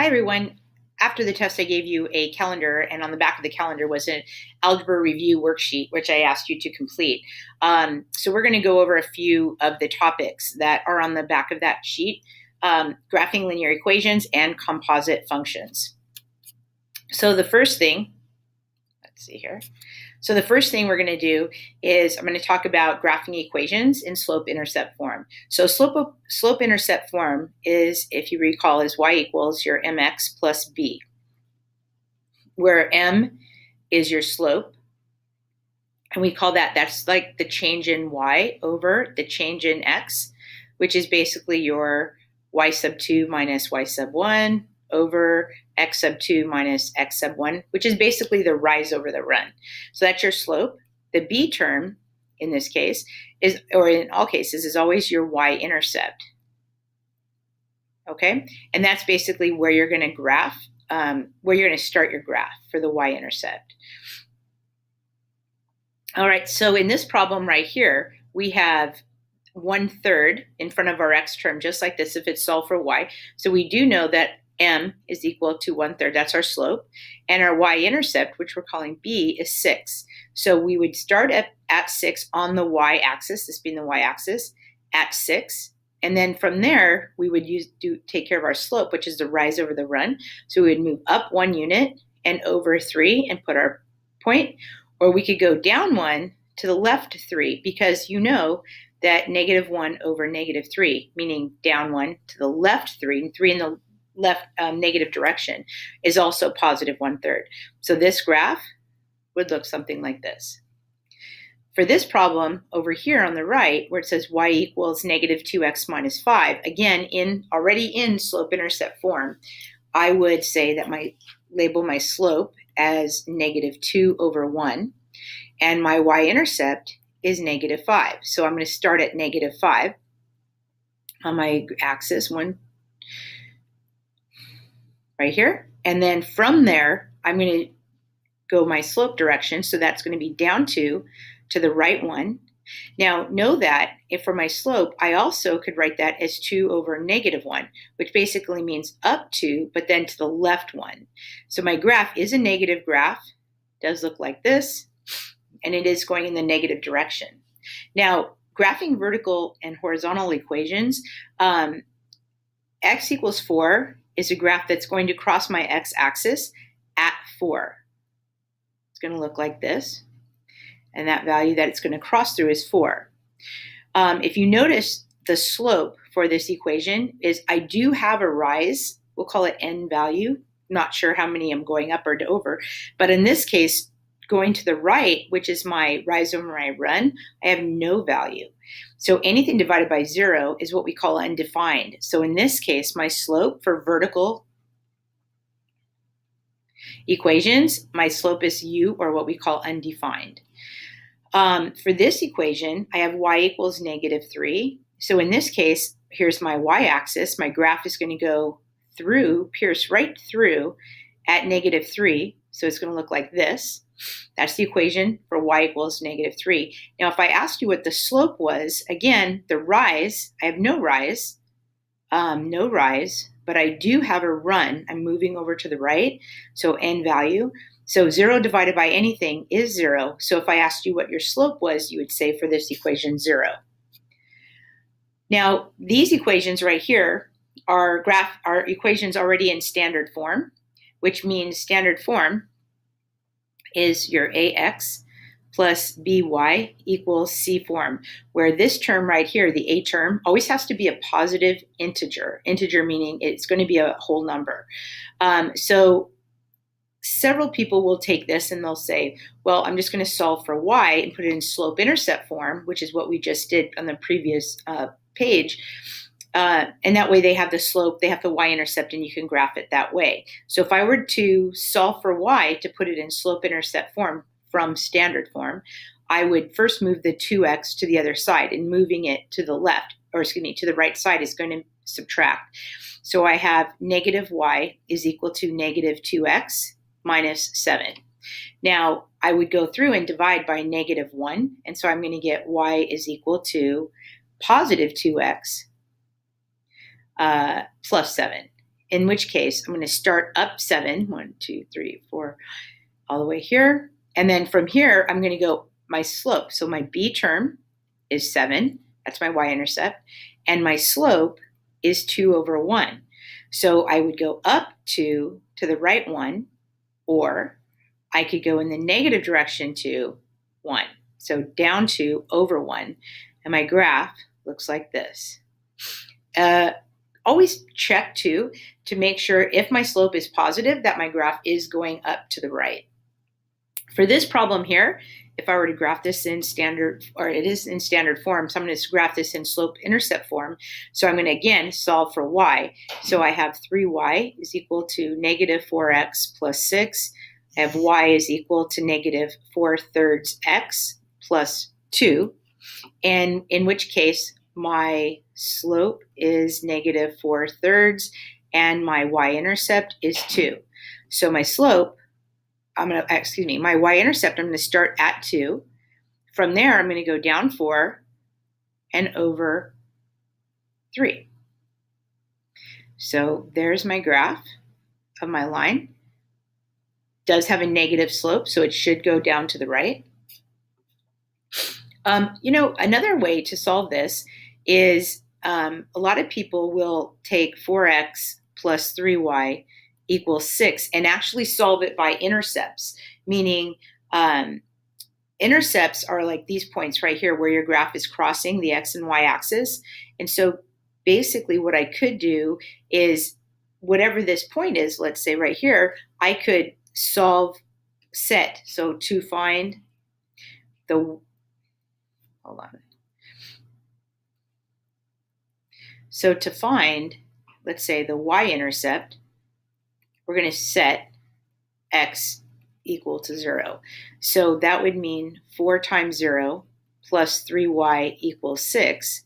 Hi, everyone. After the test, I gave you a calendar, and on the back of the calendar was an algebra review worksheet, which I asked you to complete. So we're going to go over a few of the topics that are on the back of that sheet, graphing linear equations and composite functions. So the first thing, let's see here. So the first thing we're going to do is I'm going to talk about graphing equations in slope-intercept form. So slope-intercept form is, if you recall, is y equals your mx plus b, where m is your slope. And we call that's like the change in y over the change in x, which is basically your y sub 2 minus y sub 1 over x sub 2 minus x sub 1, which is basically the rise over the run. So that's your slope. The b term in this case is, or in all cases, is always your y-intercept. Okay? And that's basically where you're going to graph, where you're going to start your graph for the y-intercept. All right, so in this problem right here, we have 1/3 in front of our x term, just like this if it's solved for y. So we do know that m is equal to 1/3, that's our slope, and our y-intercept, which we're calling b, is 6. So we would start at 6 on the y-axis, this being the y-axis, at 6, and then from there, we would take care of our slope, which is the rise over the run. So we would move up 1 unit and over 3 and put our point, or we could go down 1 to the left 3, because you know that -1 over -3, meaning down 1 to the left 3, and 3 in the left negative direction, is also positive 1/3. So this graph would look something like this. For this problem over here on the right, where it says y equals -2x minus 5, again, already in slope-intercept form, I would say that label my slope as -2 over 1, and my y-intercept is -5. So I'm going to start at -5 on my axis, one right here. And then from there, I'm going to go my slope direction. So that's going to be down 2 to the right 1. Now, know that if for my slope, I also could write that as 2 over -1, which basically means up 2, but then to the left 1. So my graph is a negative graph. It does look like this, and it is going in the negative direction. Now, graphing vertical and horizontal equations, x equals 4 is a graph that's going to cross my x-axis at 4. It's going to look like this, and that value that it's going to cross through is 4. If you notice, the slope for this equation is I do have a rise. We'll call it n value. Not sure how many I'm going up or over, but in this case, going to the right, which is my rise over my run, I have no value. So anything divided by 0 is what we call undefined. So in this case, my slope for vertical equations, my slope is u, or what we call undefined. For this equation, I have y equals -3. So in this case, here's my y-axis. My graph is going to go through, pierce right through at -3. So it's going to look like this. That's the equation for y equals -3. Now, if I asked you what the slope was, again, the rise, I have no rise, but I do have a run. I'm moving over to the right, so n value. So 0 divided by anything is 0. So if I asked you what your slope was, you would say for this equation 0. Now, these equations right here are equations already in standard form, which means standard form is your ax plus by equals c form, where this term right here, the a term, always has to be a positive integer. Integer meaning it's going to be a whole number. So several people will take this and they'll say, well, I'm just going to solve for y and put it in slope-intercept form, which is what we just did on the previous page. And that way they have the slope, they have the y-intercept, and you can graph it that way. So if I were to solve for y to put it in slope-intercept form from standard form, I would first move the 2x to the other side, and moving it to the left, or excuse me, to the right side is going to subtract. So I have -y is equal to -2x minus 7. Now, I would go through and divide by -1, and so I'm going to get y is equal to positive 2x plus 7. in which case I'm going to start up 7, 1, 2, 3, 4, all the way here. And then from here, I'm going to go my slope. So my b term is 7. That's my y-intercept. And my slope is 2 over 1. So I would go up 2 to the right 1, or I could go in the negative direction to 1. So down 2 over 1. And my graph looks like this. Always check too to make sure if my slope is positive that my graph is going up to the right. For this problem here, if I were to graph this in standard, or it is in standard form, so I'm going to graph this in slope-intercept form. So I'm going to, again, solve for y. So I have 3y is equal to negative 4x plus 6. I have y is equal to negative 4/3 x plus 2. And in which case, my slope is negative 4/3 and my y-intercept is 2. So my slope, my y-intercept, I'm going to start at 2. From there, I'm going to go down 4 and over 3. So there's my graph of my line. Does have a negative slope, so it should go down to the right. Another way to solve this is a lot of people will take 4x plus 3y equals 6 and actually solve it by intercepts, meaning intercepts are like these points right here where your graph is crossing the x and y axis. And so basically what I could do is whatever this point is, let's say right here, I could solve set. So to find the, hold on. So to find, let's say the y-intercept, we're going to set x equal to 0. So that would mean 4 times 0 plus 3y equals 6.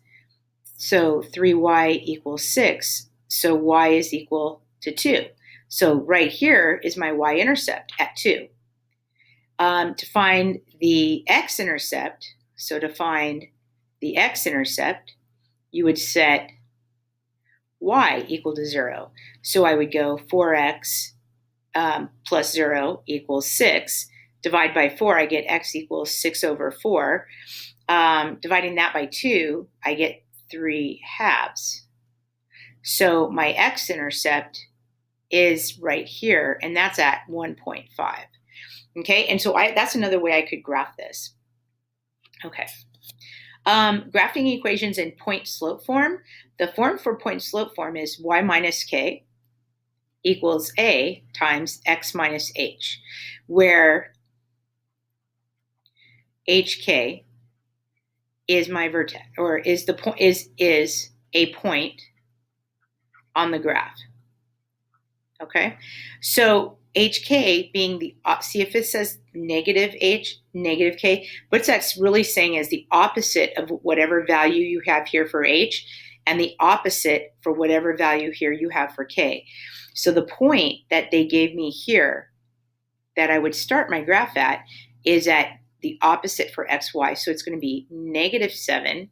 So 3y equals 6. So y is equal to 2. So right here is my y-intercept at 2. To find the x-intercept, so to find the x-intercept, you would set y equal to 0. So I would go 4x plus 0 equals 6. Divide by 4, I get x equals 6 over 4. Dividing that by 2, I get 3/2. So my x-intercept is right here, and that's at 1.5. Okay, and so that's another way I could graph this. Okay. Graphing equations in point-slope form. The form for point-slope form is y minus k equals a times x minus h, where hk is my vertex, or is the point is a point on the graph. Okay, so hk being the, see if it says negative h, negative k, what that's really saying is the opposite of whatever value you have here for h, and the opposite for whatever value here you have for k. So the point that they gave me here that I would start my graph at is at the opposite for xy. So it's going to be negative 7,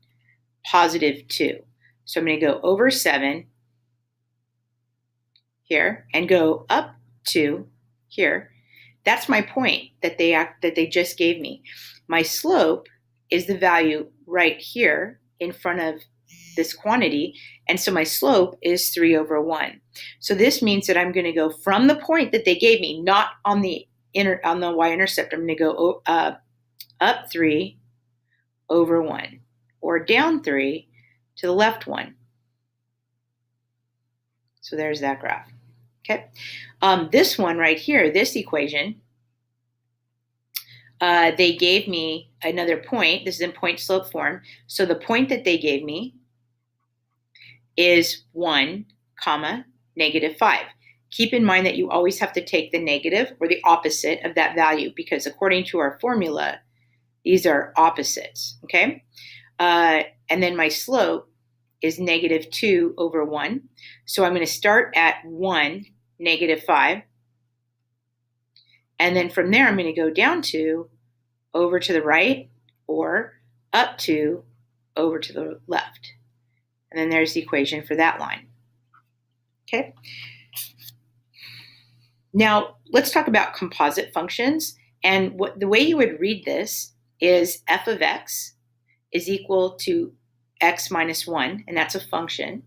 positive 2. So I'm going to go over 7 here and go up 2 here. That's my point that they just gave me. My slope is the value right here in front of this quantity, and so my slope is 3 over 1. So this means that I'm going to go from the point that they gave me, not on the y-intercept. I'm going to go up 3 over 1, or down 3 to the left 1. So there's that graph. Okay, this one right here, this equation, they gave me another point. This is in point-slope form. So the point that they gave me is 1, negative 5. Keep in mind that you always have to take the negative or the opposite of that value, because according to our formula, these are opposites, okay? And then my slope is negative 2 over 1. So I'm going to start at 1, negative 5. And then from there, I'm going to go down to, over to the right, or up to, over to the left. And then there's the equation for that line. Okay. Now, let's talk about composite functions. And the way you would read this is f of x is equal to x minus 1, and that's a function,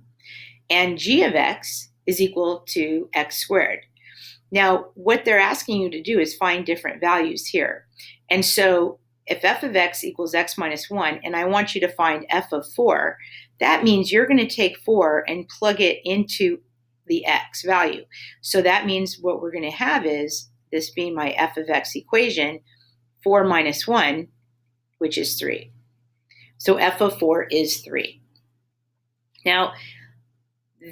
and g of x is equal to x squared. Now, what they're asking you to do is find different values here. And so if f of x equals x minus 1, and I want you to find f of 4, that means you're going to take 4 and plug it into the x value. So that means what we're going to have is, this being my f of x equation, 4 minus 1, which is 3. So f of 4 is 3. Now,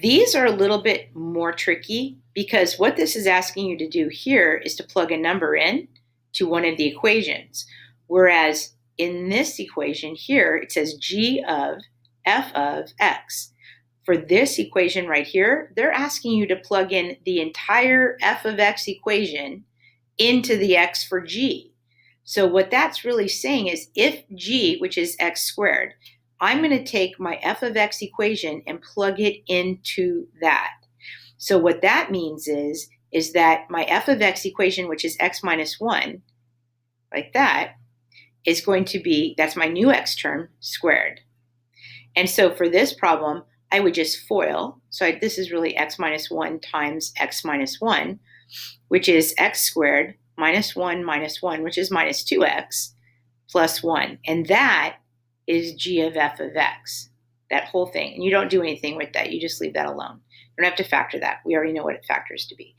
these are a little bit more tricky because what this is asking you to do here is to plug a number in to one of the equations. Whereas in this equation here, it says g of f of x. For this equation right here, they're asking you to plug in the entire f of x equation into the x for g. So what that's really saying is if g, which is x squared, I'm going to take my f of x equation and plug it into that. So what that means is that my f of x equation, which is x minus 1, like that, is going to be, that's my new x term, squared. And so for this problem, I would just FOIL. So this is really x minus 1 times x minus 1, which is x squared minus 1, which is minus 2x, plus 1. And that is g of f of x, that whole thing. And you don't do anything with that. You just leave that alone. You don't have to factor that. We already know what it factors to be.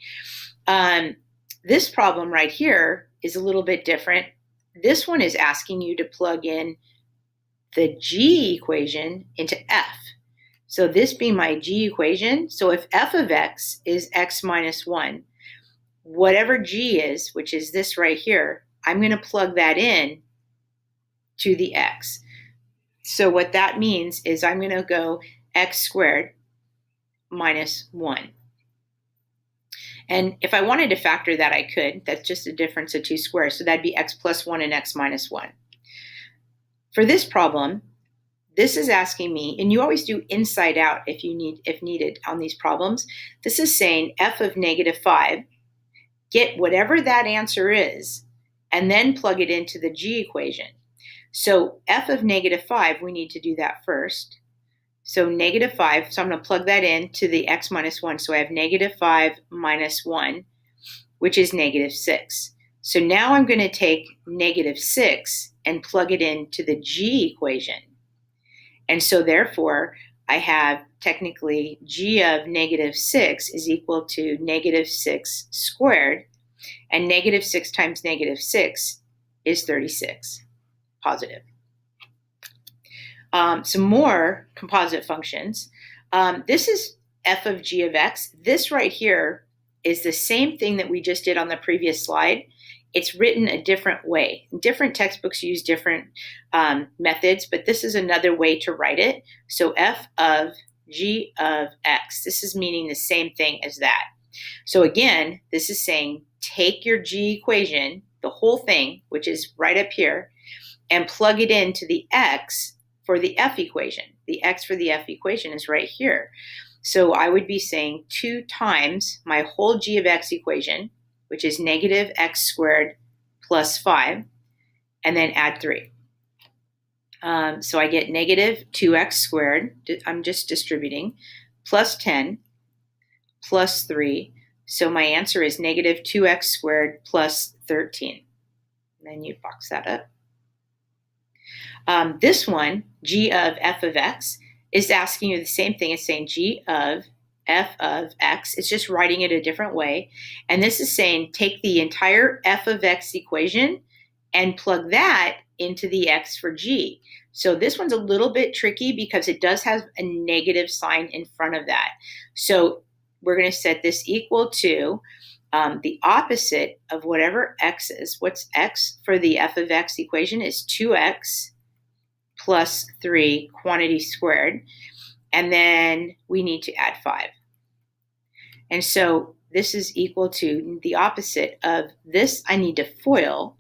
This problem right here is a little bit different. This one is asking you to plug in the g equation into f. So this being my g equation, so if f of x is x minus 1, whatever g is, which is this right here, I'm going to plug that in to the x. So what that means is I'm going to go x squared minus 1. And if I wanted to factor that, I could. That's just a difference of 2 squares. So that'd be x plus 1 and x minus 1. For this problem, this is asking me, and you always do inside out if needed on these problems. This is saying f of negative 5, get whatever that answer is, and then plug it into the g equation. So f of negative 5, we need to do that first. So negative 5, so I'm going to plug that in to the x minus 1. So I have negative 5 minus 1, which is negative 6. So now I'm going to take negative 6 and plug it into the g equation. And so therefore, I have technically g of negative 6 is equal to negative 6 squared. And negative 6 times negative 6 is 36. Positive. Some more composite functions. This is f of g of x. This right here is the same thing that we just did on the previous slide. It's written a different way. Different textbooks use different methods, but this is another way to write it. So f of g of x. This is meaning the same thing as that. So again, this is saying take your g equation, the whole thing, which is right up here, and plug it into the x for the f equation. The x for the f equation is right here. So I would be saying 2 times my whole g of x equation, which is negative x squared plus 5, and then add 3. So I get negative 2x squared, I'm just distributing, plus 10, plus 3. So my answer is negative 2x squared plus 13. And then you box that up. This one, g of f of x, is asking you the same thing. It's saying g of f of x. It's just writing it a different way. And this is saying take the entire f of x equation and plug that into the x for g. So this one's a little bit tricky because it does have a negative sign in front of that. So we're going to set this equal to the opposite of whatever x is. What's x for the f of x equation is 2x plus 3 quantity squared. And then we need to add 5. And so this is equal to the opposite of this. I need to FOIL.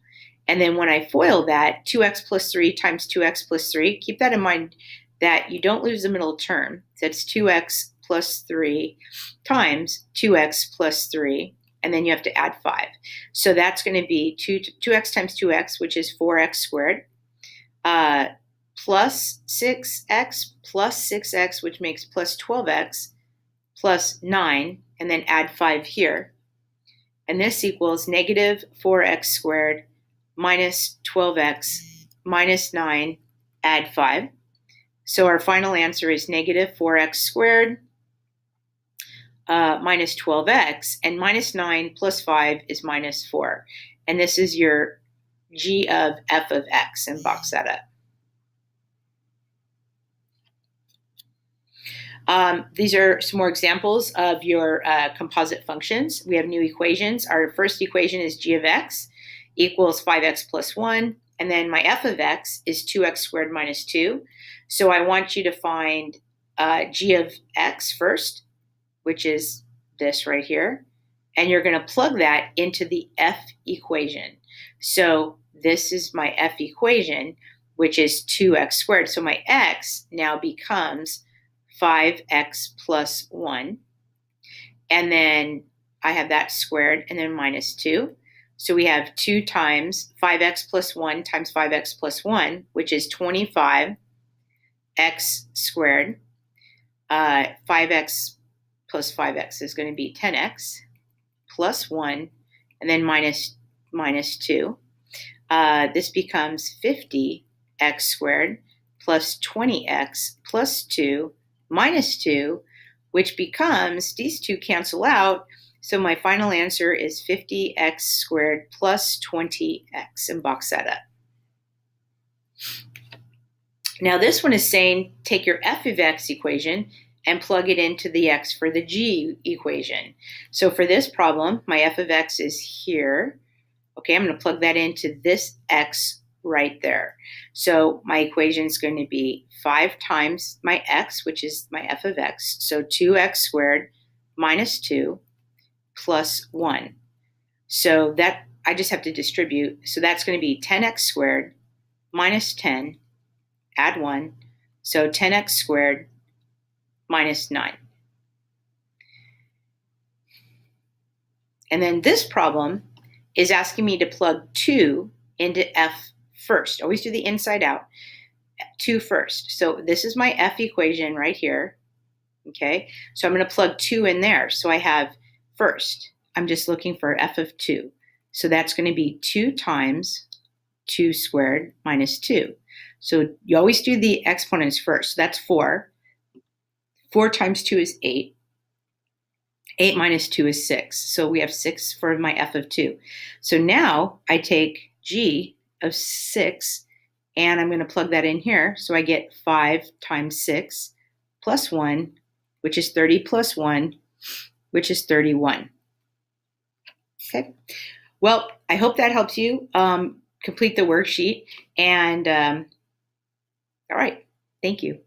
And then when I FOIL that, 2x plus 3 times 2x plus 3, keep that in mind that you don't lose the middle term. That's 2x plus 3 times 2x plus 3. and then you have to add 5. So that's going to be 2x times 2x, which is 4x squared, plus 6x, which makes plus 12x, plus 9, and then add 5 here. And this equals negative 4x squared minus 12x minus 9, add 5. So our final answer is negative 4x squared minus 12x, and minus 9 plus 5 is minus 4. And this is your g of f of x, and box that up. These are some more examples of your composite functions. We have new equations. Our first equation is g of x equals 5x plus 1. And then my f of x is 2x squared minus 2. So I want you to find g of x first, which is this right here. And you're going to plug that into the f equation. So this is my f equation, which is 2x squared. So my x now becomes 5x plus 1. And then I have that squared, and then minus 2. So we have 2 times 5x plus 1 times 5x plus 1, which is 25x squared. 5x plus 5x is going to be 10x plus 1, and then minus 2. This becomes 50x squared plus 20x plus 2 minus 2, which becomes, these two cancel out, so my final answer is 50x squared plus 20x, and box that up. Now this one is saying take your f of x equation and plug it into the x for the g equation. So for this problem, my f of x is here. Okay, I'm going to plug that into this x right there. So my equation is going to be 5 times my x, which is my f of x. So 2x squared minus 2 plus 1. So that I just have to distribute. So that's going to be 10x squared minus 10, add 1. So 10x squared minus 9. And then this problem is asking me to plug 2 into f first. Always do the inside out. 2 first. So this is my f equation right here. Okay, so I'm going to plug 2 in there. So I have first, I'm just looking for f of 2. So that's going to be 2 times 2 squared minus 2. So you always do the exponents first. So that's 4. 4 times 2 is 8. 8 minus 2 is 6. So we have 6 for my f of 2. So now I take g of 6, and I'm going to plug that in here. So I get 5 times 6 plus 1, which is 30 plus 1, which is 31. Okay. Well, I hope that helps you complete the worksheet. And all right. Thank you.